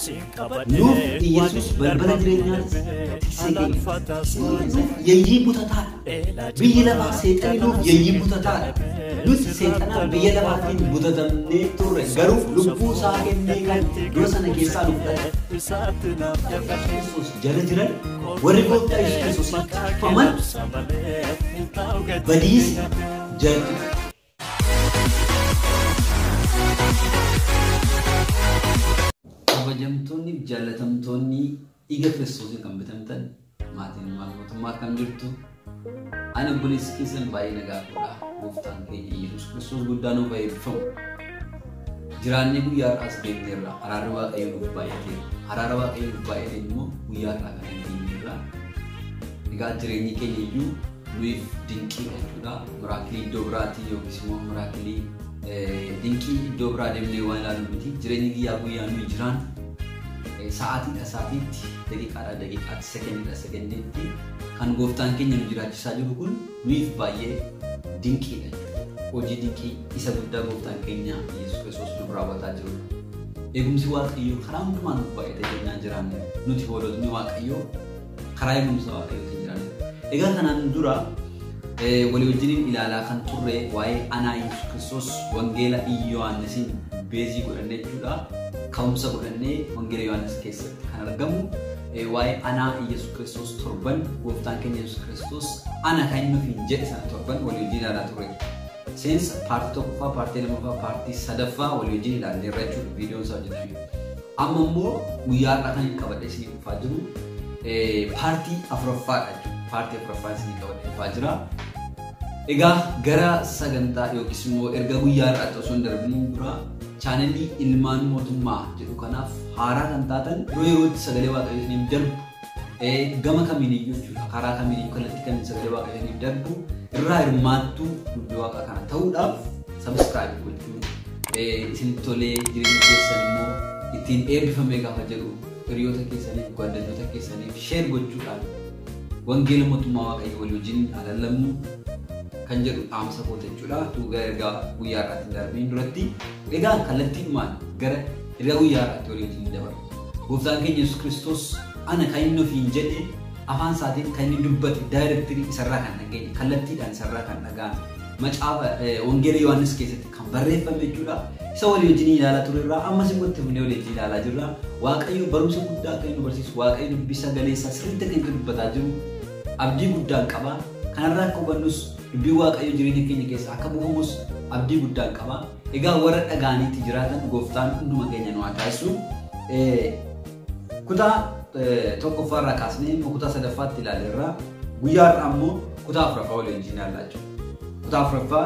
Nuuf Yesuus balbala jireenyaas tiksee keenya. Yayyii butataa biyya lafaa seexanii nuuf yayyii butataa. Nuti seexanaa biyya lafaatiin butatamnee turre garuu lubbuu isaa kennee kan dura sana keessaa dhufdhate. Yesuus jala jiran warri gooftaa Yesuus Kiristoosiin tuffaman badiisi jalqabu. Kabajamtoonni jaalatamtoonni dhiiga Kiristoosiin kan bitamtan maatiin mootummaa kan jirtu ani obboleessi keessan baay'ee nagaa godha. Gooftaan keenya Yesuus Kiristoos guddaa nuuf eebbifamu. Jiraannee guyyaa har'aas deemneerra araara Waaqayyoo nuuf baay'ateera. Araara Waaqayyoo nuuf baay'ate immoo guyyaa har'aa kan deemneerra. Egaa jireenyi keenya iyyuu nuuf dinqii jechuudha. Miraakilii iddoo biraatii yookiis immoo miraakilii dinqii iddoo biraa deemnee waan ilaalu miti. Jireenyi guyyaa nuyi jiraan sa'aatiidha sa'aatiitti, daqiiqaadha daqiiqaatti, sekendiidha sekendiitti kan gooftaan keenya nu jiraachisaa jiru kun nuuf baay'ee dinqiidha. Hojii dinqii isa guddaa gooftaan keenya Yesuus Kiristoos nuuf raawwataa jirudha. Eegumsi Waaqayyoo karaa hundumaan nuuf baay'atee keenyaan jiraanne nuti hoolotni Waaqayyoo karaa eegumsa Waaqayyootiin jiraanne. Egaa kanaan dura walii wajjiniin ilaalaa kan turre waa'ee anaa Yesuus Kiristoos wangeela Yohaannisiin beezii godhannee jechuudha. Ka'umsa godhannee wangeela Yohaannis keessatti kan argamu waa'ee anaa Yesuus Kiristoos torban gooftaan keenya Yesuus Kiristoos ana kan inni ofiin jedhe sana torban walii wajjin ilaalaa turre. Seensa paartii tokkoffaa, paartii lamaffaa, paartii sadaffaa walii wajjin ilaallee irra jechuudha viidiyoon isaa hojjetame. Amma immoo guyyaa har'aa kan qabadhee isin dhufaa jiru paartii afuraffaadha jechuudha. Paartii afuraffaa isin qabadhee dhufaa jira. Egaa gara sagantaa yookiis immoo erga guyyaa har'aatti osoo hin darbiniin dura chaanelii ilmaan mootummaa jedhu kanaaf haaraa kan taatan yeroo yerootti sagalee Waaqayyoo isiniif darbu gama kamiiniyyuu jechuudha. Karaa kamiiniyyuu kallattii kamiin sagalee Waaqayyoo isiniif darbu irraa hirmaattuu dubbii Waaqaa kana ta'uudhaaf sabiskiraayib gochuun isinitti tolee jireenya keessan immoo ittiin eebbifamee gaafa jedhu hiriyoota keessaniif gaaddanyyoota keessaniif sheer gochuudhaan wangeela mootummaa Waaqayyoo walii wajjin alaallamu kan jedhu dhaamsa koota jechuudha. Tuugaa ergaa guyyaa har'aatti hin darbiin duratti egaa kallattiidhumaan gara ergaa guyyaa har'aatti walii wajjin dabarra. Gooftaan keenya Yesuus Kiristoos ana kan inni ofiin jedhe afaan isaatiin kan inni dubbate daayirektirii isarraa kan dhageenye kallattiidhaan isarraa kan dhaga'an macaafa wangeela Yohaannis keessatti kan barreeffame jechuudha. Isa walii wajjin ilaalaa ture irraa ammas immoo itti fufnee walii wajjin ilaalaa jirra. Waaqayyo barumsa guddaa akka inni nu barsiisu, Waaqayyo dubbii sagalee isaa sirriitti akka inni dubbataa jiru abdii guddaan qaba. Kanarraa akka hubannus dubbii Waaqayyo jireenya keenya keessa akka bu'umus abdii guddaan qaba. Egaa warra dhagaaniitti jiraatan gooftaan hunduma keenya nu haa taasisu. Kutaa tokkoffaarraa kaasnee kutaa sadaffaatti ilaalleerra. Guyyaa har'aa immoo kutaa afuraffaa walii wajjin ilaallaa jiru. Kutaa afuraffaa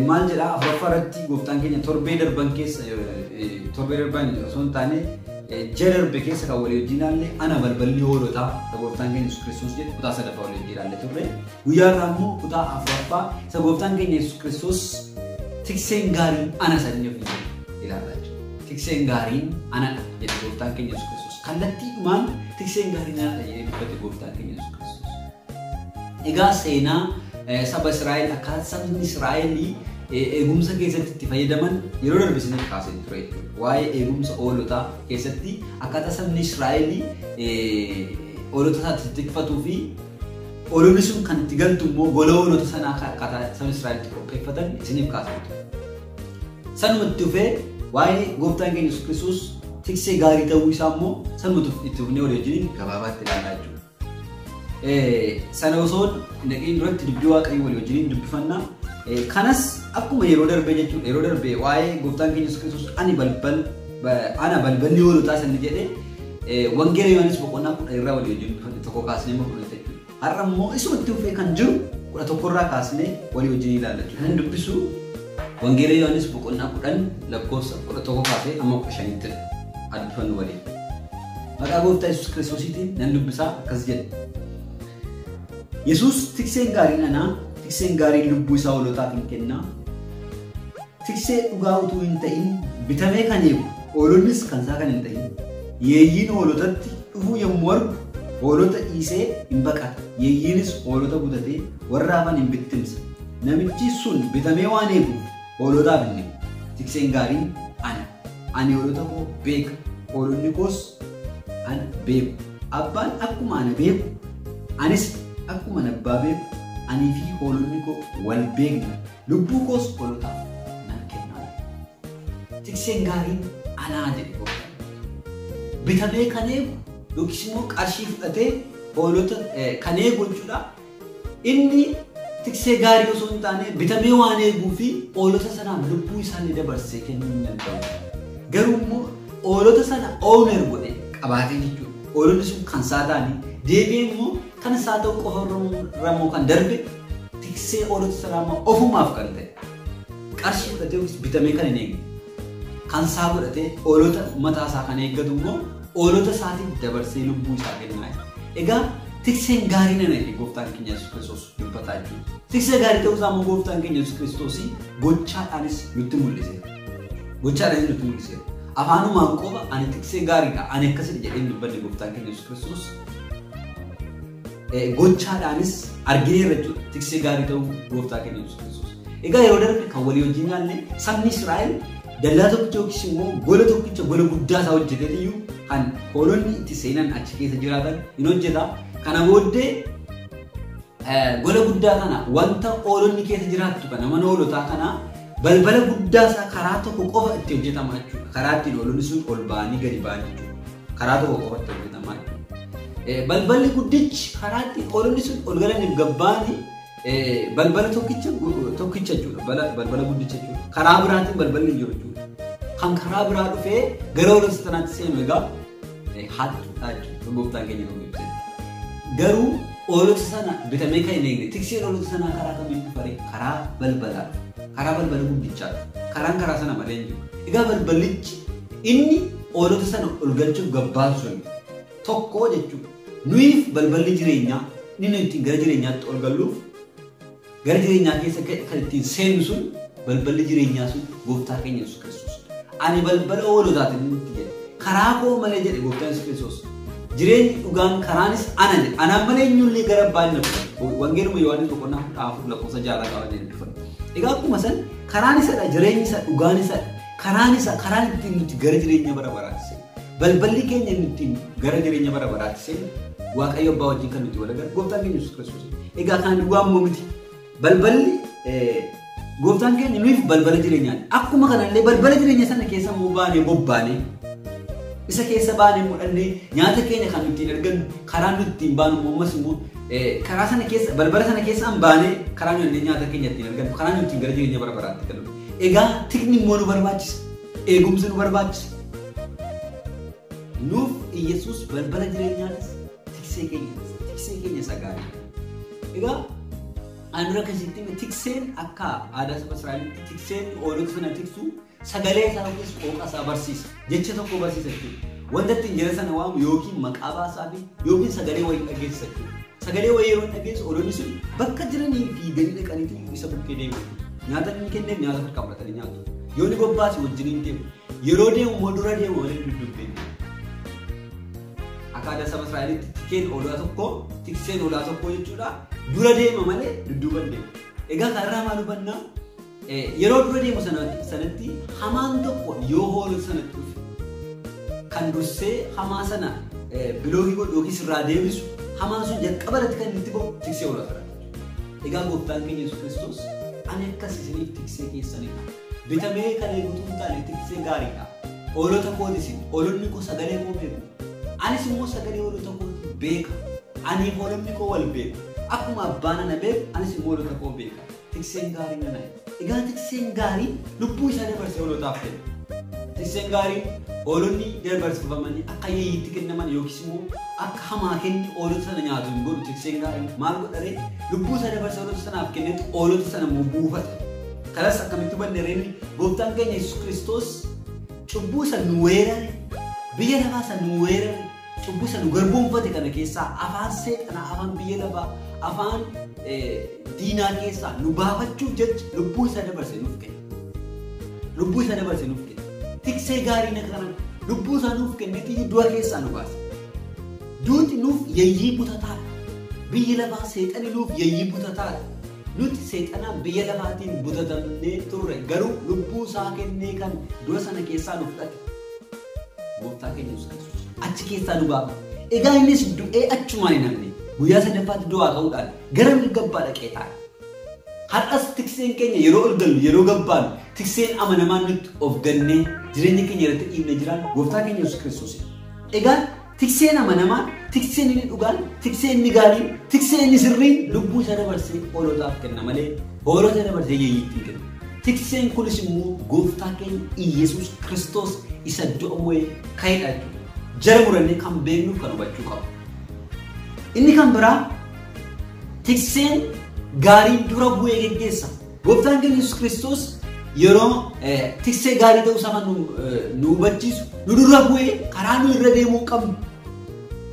maal jedhaa? Afuraffaa irratti gooftaan keenya torbee darban keessa torbee darban osoo hin taane ji'a darbe keessa kan walii wajjin ilaalle ana balballi hoolotaa gooftaan keenya Yesuus Kiristoos jedhe kutaa sadaffaa walii wajjin ilaalle turre. Guyyaa har'aa immoo kutaa afuraffaa isa gooftaan keenya Yesuus Kiristoos tikseen gaariin ana sanii ofiin ilaallaa jiru. Tikseen gaariin anadha jedhe gooftaan keenya Yesuus Kiristoos. Kallattiidhumaan tikseen gaariin anadha jedhee dubbate gooftaan keenya Yesuus Kiristoos. Egaa seenaa saba Israa'el akkaataa sabni Israa'el eegumsa keessatti itti fayyadaman yeroo darbe isiniif kaasee ture jechuudha. Waa'ee eegumsa hoolotaa keessatti akkaataa sabni Israa'el hoolota isaatti tikfatuu fi hoolonni sun kan itti galtu immoo gola hoolota sanaa akkaataa sabni Israa'el itti qopheeffatan isiniif kaasee ture. Sanumatti dhufee waa'ee gooftaan keenya Yesuus Kiristoos tiksee gaarii ta'uu isaa immoo sanumatti itti dhufnee walii wajjin gabaabaatti ilaalaa jechuudha. Sana osoo naqiin duratti dubbii Waaqayyoo walii wajjin dubbifannaa. Kanas akkuma yeroo darbee jechuudha. Yeroo darbee waa'ee gooftaan keenya Yesuus Kiristoos ana balballi hoolotaa sanni jedhee wangeela Yohaannis boqonnaa 10 irraa walii wajjin dubbifanne tokko kaasnee immoo 10 jechuudha. Har'a immoo isumatti dhufee kan jiru 11 irraa kaasnee walii wajjin ilaalla jechuudha. Kan dubbisu wangeela Yohaannis boqonnaa 10 lakkoofsa 11 kaasee amma 15tti dubbifannu waliin. Maqaa gooftaa Yesuus Kiristoosiitiin nan dubbisaa akkas jedhe. Yesuus tikseen gaariin anaa, tikseen gaariin lubbuu isaa hoolotaaf hin kennaa. Tiksee dhugaa utuu hin ta'in bitamee kan eegu hoolonnis kan isaa kan hin ta'in. Yeeyyiin hoolotatti dhufuu yommuu argu hoolota dhiisee hin baqata. Yeeyyiinis hoolota butatee warra hafan hin bittimsa. Namichi sun bitamee waan eeguuf hoolotaaf hin eegu. Tikseen gaariin ana. Ani hoolota koo beeka. hoolonni koos an beeku. Abbaan akkuma ana beeku anis akkuma abbaa beeku anii fi hoolonni koo wal beekna. Lubbuu koos hoolotaaf nan kenna. Tikseen gaariin anaa jedhe gooftaan. Bitamee kan eegu yookiis immoo qarshii fudhatee hoolota kan eegu jechuudha. Inni tiksee gaarii osoo hin taane bitamee waan eeguu fi hoolota sanaaf lubbuu isaanii dabarsee kennuu hin danda'u. Garuu immoo hoolota sana owner godhee qabaatee jechuudha. Hoolonni sun kan isaa ta'anii deebi'ee immoo kan isaa ta'u qofa ramoo kan darbe tiksee hoolota sanaa immoo ofumaaf kan ta'e. Qarshii fudhatee yookiis bitamee kan hin eegne. Kan isaa godhatee hoolota mataa isaa kan eeggatu immoo hoolota isaatiif dabarsee lubbuu isaa kennaa. Egaa tikseen gaarii nana gooftaan keenya Yesuus Kiristoos dubbataa jechuudha. Tiksee gaarii ta'uu isaa immoo gooftaan keenya Yesuus Kiristoos gochaadhaanis nutti mul'iseera. Gochaadhaanis nutti mul'iseera. Afaanumaan qofa ani tiksee gaariidha. Ani akkasii jedhee dubbanne gooftaan keenya Yesuus Kiristoos. Gochaadhaanis argineerra jechuudha. Tiksee gaarii ta'uu gooftaa keenya Yesuus Kiristoos. Egaa yeroo darbe kan walii wajjin ilaalle sabni Israa'el dallaa tokkicha yookiis immoo gola tokkicha gola guddaa isaa hojjetee iyyuu kan hoolonni itti seenan achi keessa jiraatan hin hojjeta. Kana booddee gola guddaa kana wanta hoolonni keessa jiraattu kana mana hoolotaa kana balbala guddaa isaa karaa tokko qofa itti hojjetama jechuudha. Karaa ittiin hoolonni sun ol ba'anii gadi ba'an jechuudha. Karaa tokko qofa itti hojjetama jechuudha. Balballi guddichi karaa ittiin hoolonni sun ol galaniif gabba'anii balbala tokkicha jechuudha. Balbala guddicha jechuudha. Karaa biraatiin balballi hin jiru jechuudha. Kan karaa biraa dhufee gara hoolota sanaatti seenu egaa haadha jechuudha. Gooftaan keenya kan ibsite. Garuu hoolota sana bitamee kan hin eegne tikseen hoolota sanaa karaa kamiin dhufare karaa balbalaa karaa balbala guddichaa karaan karaa sana malee hin jiru. Egaa balballichi inni hoolota sana ol galchuuf gabbaasu sun tokko jechuudha. Nuyiif balballi jireenyaa inni ittiin gara jireenyaatti ol galluuf gara jireenyaa keessa kan ittiin seennu sun balballi jireenyaa sun gooftaa keenya Yesuus Kiristoos. Ani balbala hoolotaatiin itti jedhe karaa koo malee jedhe gooftaan Yesuus Kiristoos. Jireenyi dhugaan karaanis ana jedhe. Anaan malee eenyullee gara abbaan nafu. Wangeeluma Yohaannis boqonnaa 4:6 qaba jedhe. Egaa akkuma san karaan isadha, jireenyi isa, dhugaan isadha. Karaan isa karaan ittiin nuti gara jireenya bara baraatti seenu. Balballi keenya ittiin gara jireenya bara baraatti seenu Waaqayyo abbaa wajjin kan nuti wal agarru gooftaan keenya Yesuus Kiristoos. Egaa kan dhugaan immoo miti. Balballi gooftaan keenya nuuf balbala jireenyaati. Akkuma kanallee balbala jireenya sana keessa immoo baanee bobbaanee isa keessa baanee mudhannee nyaata keenya kan nuti argannu karaa nuti ittiin baanu ammas immoo karaa sana keessa balbala sana keessaan baanee karaa nuti nyaata keenya ittiin argannu karaa nuti gara jireenya bara baraatti galu. Egaa tikni immoo nu barbaachisa. Eegumsi nu barbaachisa. Nuuf Yesuus balbala jireenyaatis tiksee keenya isa gaarii. Egaa ani dura keessatti tikseen akka aadaa saba Israa'elitti tikseen hoolota sana tiksu sagalee isaa yookiis qooqa isaa barsiisa. Jecha tokko barsiisa jechuudha. Wanta ittiin jira sana waamu yookiin maqaa baasaa fi yookiin sagalee wayii dhageessisa jechuudha. Sagalee wayii yeroo dhageessu hoolonni sun bakka jiranii fiiganii dhaqaniitu isa bukkee deemu. Nyaata inni kenneef nyaata harkaa fudhatanii nyaatu. Yoo ni bobbaase wajjin deemu. Yeroo deemu immoo dura deemu malee duddubbeen. Akka aadaa saba Israa'elitti tikseen hoolaa tokko jechuudha. Dura deema malee dudduuban deema. Egaa kanarraa maal hubannaa? Yeroo dura deemu sanatti hamaan tokko yoo hoolota sanatti dhufe kan dursee hamaa sana biloogii godhu yookiis irraa deebisu hamaan sun jalqabarratti kan itti bahu tiksee hoolota sana. Egaa gooftaan keenya Yesuus Kiristoos ani akkas isiniif tiksee keessanidha. Bitamee kan eegutu hin taane tiksee gaariidha. Hoolota kootisin hoolonni koo sagalee koo beeku. Anis immoo sagalee hoolota kooti beeka. Aniif hoolonni koo wal beeku. Akkuma abbaan ana beeku anis immoo hoolota koo beeka. Tikseen gaarii nana. Egaa tikseen gaarii lubbuu isaa dabarsee hoolotaaf kenna. Tikseen gaarii hoolonni dabarsifamanii akka yeeyyiitti kennaman yookiis immoo akka hamaa kenni hoolota sana nyaatu hin godhu. Tikseen gaarii maal godharee lubbuu isaa dabarsee hoolota sanaaf kennetu hoolota sana immoo buufata. Kanas akkamitti hubanne reenni gooftaan keenya Yesuus Kiristoos cubbuu isa nu weerare biyya lafaa isa nu weerare cubbuu isa nu garboomfate kana keessaa afaan seexanaa afaan biyya lafaa afaan diinaa keessaa nu baafachuuf jecha lubbuu isaa dabarsee nuuf kenna. Lubbuu isaa dabarsee nuuf kenna. Tiksee gaarii na kana lubbuu isaa nuuf kennetti du'a keessaa nu baase. Duuti nuuf yeeyyii butataadha. Biyyi lafaa seexani nuuf yeeyyii butataadha. Nuti seexanaa biyya lafaatiin butatamnee turre garuu lubbuu isaa kennee kan du'a sana keessaa nu fudhate. gooftaa keenya Yesuus Kiristoos achi keessaa nu baasa. Egaa innis du'ee achumaan hin hafne guyyaa sadaffaatti du'aa ka'uudhaan gara mirga abbaa dhaqee taa'e. Har'as tikseen keenya yeroo ol gallu yeroo gabbaanu tikseen amanamaan nutti of gannee jireenya keenya irratti dhiibne jiraan gooftaa keenya Yesuus Kiristoos. Egaa tikseen amanamaan, tikseen inni dhugaan, tikseen inni gaariin, tikseen inni sirriin lubbuu isaa dabarsee hoolotaaf kenna malee hoolota dabarsee yeeyyiitti hin kennu. Tikseen kunis immoo gooftaa keenya Yesuus Kiristoos isa du'a mo'ee ka'edha jechuudha. Jara murannee kan beeknuuf kan hubachuu qabu. Inni kan biraa tikseen gaarii dura bu'ee geggeessa. Gooftaan keenya Yesuus Kiristoos yeroo tiksee gaarii ta'uu isaa nu hubachiisu nu dura bu'ee karaa nu irra deemuu qabnu.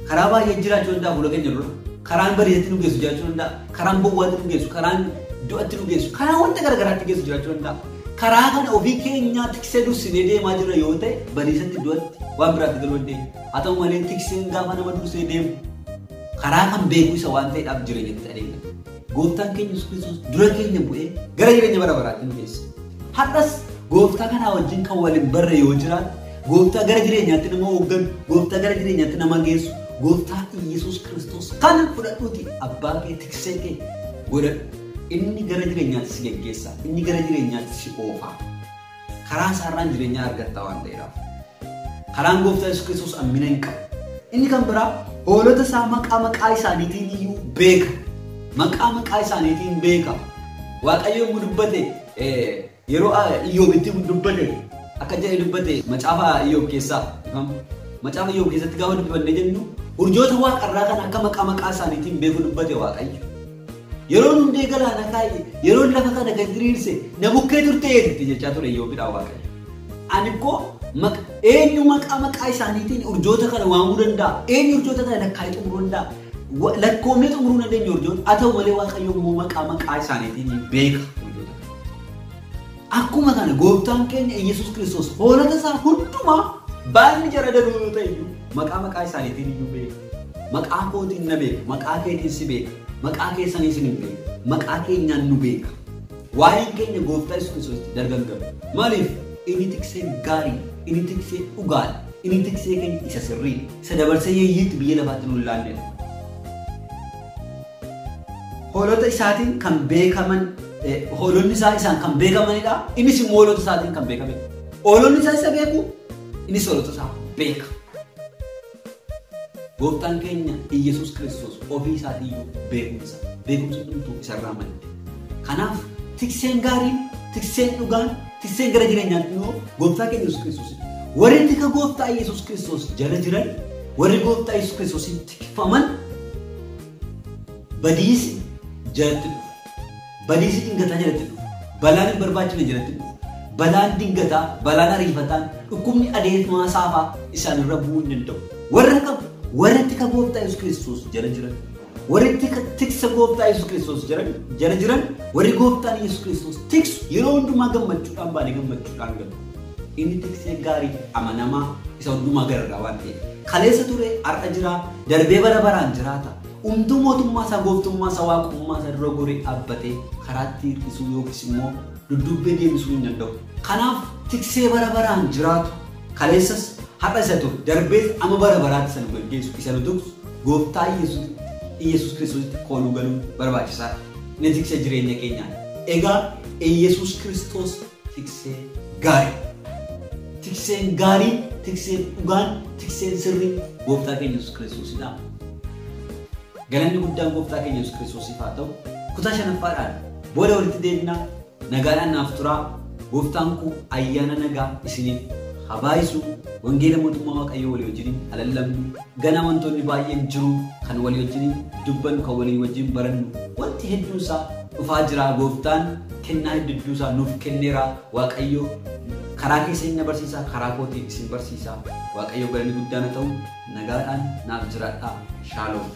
Karaa baay'ee jiraachuu danda'a fuula keenya dura. Karaan bareedaatti nu geessu jiraachuu danda'a. Karaan bowwaatti nu geessu, karaan du'atti nu geessu, karaan wanta garagaraatti geessu jiraachuu danda'a. Karaa kana ofii keenyaa tiksee dursinee deemaa jirra yoo ta'e badiisatti du'atti waan biraatti galuu dandeenya. Haa ta'u malee tikseen gaafa nama dursee deemu karaa kan beeku isa waan ta'eedhaaf jireenyatti adeemna. Gooftaan keenya Yesuus Kiristoos dura keenya bu'ee gara jireenya bara baraatti nu geessa. Har'as gooftaa kanaa wajjin kan waliin barre yoo jiraatu, gooftaa gara jireenyaatti nama hoogganu, gooftaa gara jireenyaatti nama geessu, gooftaa Yesuus Kiristoos kana fudhadhuuti abbaa kee tiksee kee godhadhu. Inni gara jireenyaatti si geggeessa, inni gara jireenyaatti si oofa. Karaa isaarraan jireenyaa argatta waan ta'eedhaaf. Karaan gooftaa Yesuus Kiristoos hammina hin qabu. Inni kan biraa hoolota isaa maqaa isaaniitiin iyyuu beeka. Maqaa isaaniitiin beeka. Waaqayyo yommuu dubbate yeroo Iyyoobitti dubbate akka jedhee dubbate macaafa Iyyoob keessaa macaafa Iyyoob keessatti gaafa dubbanne jennu urjoota waaqarraa kan akka maqaa isaaniitiin beeku dubbate Waaqayyo. Yeroo hundee galaana kaayee yeroo lafa kana gad diriirse na bukkee turteetti jechaa ture Iyyoobidhaan Waaqayyo. Ani koo eenyu maqaa isaaniitiin urjoota kana waamuu danda'a? Eenyu urjoota kana lakkaa'ee xumuruu danda'a? Lakkoomnee xumuruu dandeenya urjoota. Haa ta'u malee Waaqayyo immoo maqaa isaaniitiin beeka urjoota. Akkuma kana gooftaan keenya Yesuus Kiristoos hoolota isaa hundumaa baay'inni jara danuu yoo ta'e maqaa isaaniitiin iyyuu beeka. Maqaa kootiin na beeka, maqaa keetiin si beeka. Maqaa keessanii isin hin beeku. Maqaa keenyaan nu beeka. Waa'een keenya gooftaa Yesuus Kiristoositti dargangamu. Maaliif? Inni tiksee gaarii, inni tiksee dhugaadha, inni tiksee keenya isa sirrii, isa dabarsee yeeyyiitti biyya lafaatti nu laannedha. Hoolota isaatiin kan beekaman, hoolonni isaa isaan kan beekamanidha. Innis immoo hoolota isaatiin kan beekamedha. Hoolonni isaa isa beeku, innis hoolota isaa beeka. Gooftaan keenya Yesuus Kiristoos ofii isaatiiyyuu beekumsa dhumtuu isarraa madde. Kanaaf tikseen gaariin, tikseen dhugaan, tikseen gara jireenyaatti immoo gooftaa keenya Yesuus Kiristoosidha. Warri tika gooftaa Yesuus Kiristoos jala jiran, warri gooftaa Yesuus Kiristoosiin tikfaman badiisi jalatti dhufu. Badiisi dingataa jalatti dhufu. Balaan hin barbaachifne jalatti dhufu. Balaan dingataa, balaan ariifataan, dhukkubni adeemaa saafaa isaanirra bu'uu hin danda'u. Warri tika gooftaa Yesuus Kiristoos jala jiran, warri tiksa gooftaa Yesuus Kiristoos jala jiran, warri gooftaan Yesuus Kiristoos tiksu yeroo hundumaa gammachuudhaan baanee gammachuudhaan galu. Inni tiksee gaarii amanamaa isa hundumaa gararraa waan ta'eef. Kaleessa ture har'a jira, darbee bara baraan jiraata. Umtuu mootummaa isaa, gooftummaa isaa, waaqummaa isaa dura goree dhaabbatee karaatti hir'isuu yookiis immoo duddubbee deebisuu hin danda'u. Kanaaf tiksee bara baraan jiraatu kaleessas har'a isa ture darbee amma bara baraatti isa nu gaggeessu isa nu tuksu gooftaa Yesuus Kiristoositti kooluu galuun barbaachisaadha. Inni tiksee jireenya keenyaa. Egaa Yesuus Kiristoos tiksee gaarii. Tikseen gaarii, tikseen dhugaan, tikseen sirrii gooftaa keenya Yesuus Kiristoosidha. Galanni guddaan gooftaa keenya Yesuus Kiristoosiif haa ta'u. Kutaa 5ffaadhaan booda walitti deebinaa nagaadhaan naaf turaa. Gooftaan koo ayyaana nagaa isiniif haa baay'isu. Wangeela mootummaa Waaqayyoo walii wajjin alallamnu. Gana wantoonni baay'een jiru kan walii wajjin dubbannu, kan walii wajjin barannu. Wanti hedduun isaa dhufaa jira. Gooftaan kennaa hedduu isaa nuuf kenneera. Waaqayyoo karaa keessa barsiisaa, karaa kootiin isin barsiisaa. Waaqayyoo galanni guddaan haa ta'u. Nagaadhaan naaf jiraadhaa. Shaaloom.